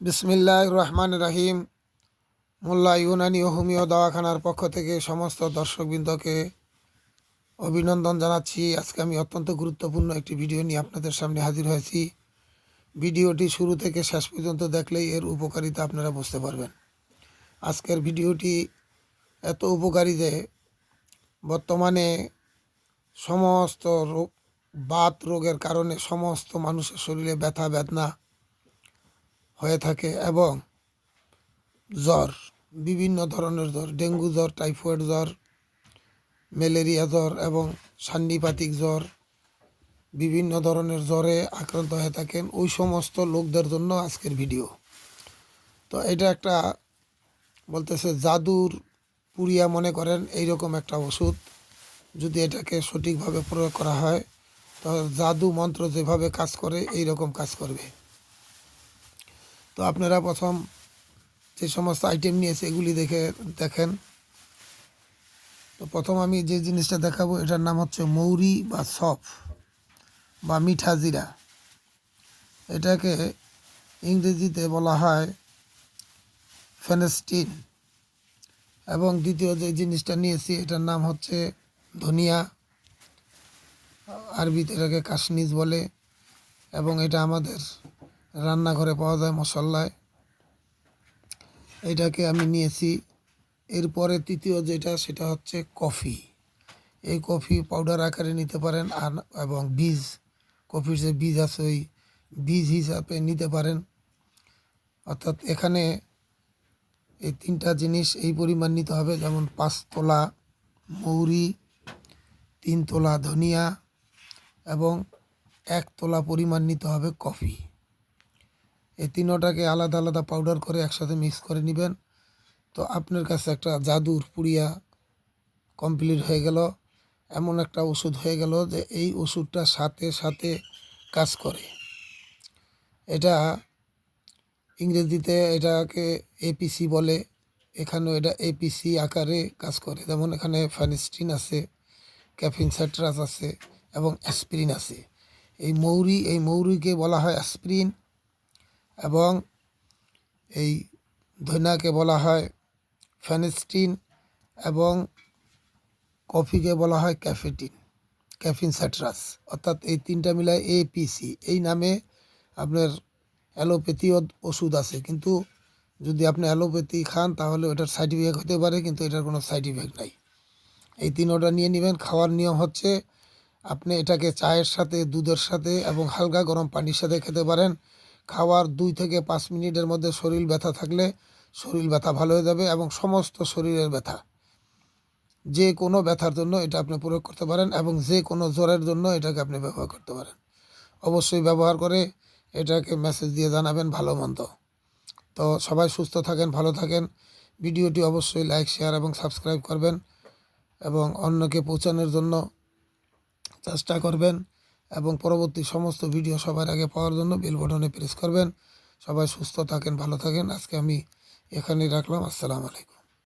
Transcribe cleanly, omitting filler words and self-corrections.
বিসমিল্লাহির রহমানির রহিম। মোল্লা ইউনানি ও হোমিও দাওয়াখানার পক্ষ থেকে সমস্ত দর্শকবৃন্দকে অভিনন্দন জানাচ্ছি। আজকে আমি অত্যন্ত গুরুত্বপূর্ণ একটি ভিডিও নিয়ে আপনাদের সামনে হাজির হয়েছি। ভিডিওটি শুরু থেকে শেষ পর্যন্ত দেখলেই এর উপকারিতা আপনারা বুঝতে পারবেন। আজকের ভিডিওটি এত উপকারী যে বর্তমানে সমস্ত রোগ, বাত রোগের কারণে সমস্ত মানুষের শরীরে ব্যথা বেদনা হয়ে থাকে এবং জ্বর, বিভিন্ন ধরনের জ্বর, ডেঙ্গু জ্বর, টাইফয়েড জ্বর, ম্যালেরিয়া জ্বর এবং সান্নিপাতিক জ্বর, বিভিন্ন ধরনের জ্বরে আক্রান্ত হয়ে থাকেন ওই সমস্ত লোকদের জন্য আজকের ভিডিও। তো এটা একটা বলতেছে জাদুর পুরিয়া মনে করেন এইরকম একটা ওষুধ। যদি এটাকে সঠিকভাবে প্রয়োগ করা হয় তাহলে জাদু মন্ত্র যেভাবে কাজ করে এই রকম কাজ করবে। তো আপনারা প্রথম যে সমস্ত আইটেম নিয়েছে এগুলি দেখেন। তো প্রথম আমি যে জিনিসটা দেখাবো এটার নাম হচ্ছে মৌরি বা সফ বা মিঠা জিরা। এটাকে ইংরেজিতে বলা হয় ফেনেস্টিন। এবং দ্বিতীয় যে জিনিসটা নিয়েছি এটার নাম হচ্ছে ধনিয়া, আরবিতে এটাকে কাশনিজ বলে এবং এটা আমাদের রান্নাঘরে পাওয়া যায় মশলায়। এটাকে আমি নিয়েছি। এরপরে তৃতীয় যেটা সেটা হচ্ছে কফি। এই কফি পাউডার আকারে নিতে পারেন এবং বীজ, কফির যে বীজ আছে ওই বীজ হিসাবে নিতে পারেন। অর্থাৎ এখানে এই তিনটা জিনিস এই পরিমাণ নিতে হবে, যেমন 5 তোলা মৌরি, 3 তোলা ধনিয়া এবং 1 তোলা পরিমাণ নিতে হবে কফি। এই তিনোটাকে আলাদা আলাদা পাউডার করে একসাথে মিক্স করে নেবেন। তো আপনার কাছে একটা জাদুর পুড়িয়া কমপ্লিট হয়ে গেল। এমন একটা ওষুধ হয়ে গেল যে এই ওষুধটা সাথে সাথে কাজ করে। এটা ইংরেজিতে এটাকে এপিসি বলে, এখানেও এটা এপিসি আকারে কাজ করে। যেমন এখানে ফেনিস্টিন আছে, ক্যাফিন সাইট্রাস আছে এবং অ্যাসপিরিন আছে। এই মৌরিকে বলা হয় অ্যাসপিরিন এবং এই ধনিয়াকে বলা হয় ফেনিস্টিন এবং কফিকে বলা হয় ক্যাফিন সাইট্রাস। অর্থাৎ এই তিনটা মিলায় এপিসি। এই নামে আপনার অ্যালোপ্যাথি ওষুধ আছে, কিন্তু যদি আপনি অ্যালোপ্যাথি খান তাহলে ওটার সাইড ইফেক্ট হতে পারে, কিন্তু এটার কোনো সাইড ইফেক্ট নাই। এই তিনোটা নিয়ে নেবেন। খাওয়ার নিয়ম হচ্ছে আপনি এটাকে চায়ের সাথে, দুধের সাথে এবং হালকা গরম পানির সাথে খেতে পারেন। খাওয়ার 2 থেকে 5 মিনিটের মধ্যে শরীর ব্যথা থাকলে শরীর ব্যথা ভালো হয়ে যাবে এবং সমস্ত শরীরের ব্যথা, যে কোনো ব্যথার জন্য এটা আপনি প্রয়োগ করতে পারেন এবং যে কোনো জ্বরের জন্য এটাকে আপনি ব্যবহার করতে পারেন। অবশ্যই ব্যবহার করে এটাকে মেসেজ দিয়ে জানাবেন ভালো মন্দ। তো সবাই সুস্থ থাকেন, ভালো থাকেন। ভিডিওটি অবশ্যই লাইক, শেয়ার এবং সাবস্ক্রাইব করবেন এবং অন্যকে পৌঁছানোর জন্য চেষ্টা করবেন এবং পরবর্তী সমস্ত ভিডিও সবার আগে পাওয়ার জন্য বেল বাটনে প্রেস করবেন। সবাই সুস্থ থাকেন, ভালো থাকেন। আজকে আমি এখানেই রাখলাম। আসসালামু আলাইকুম।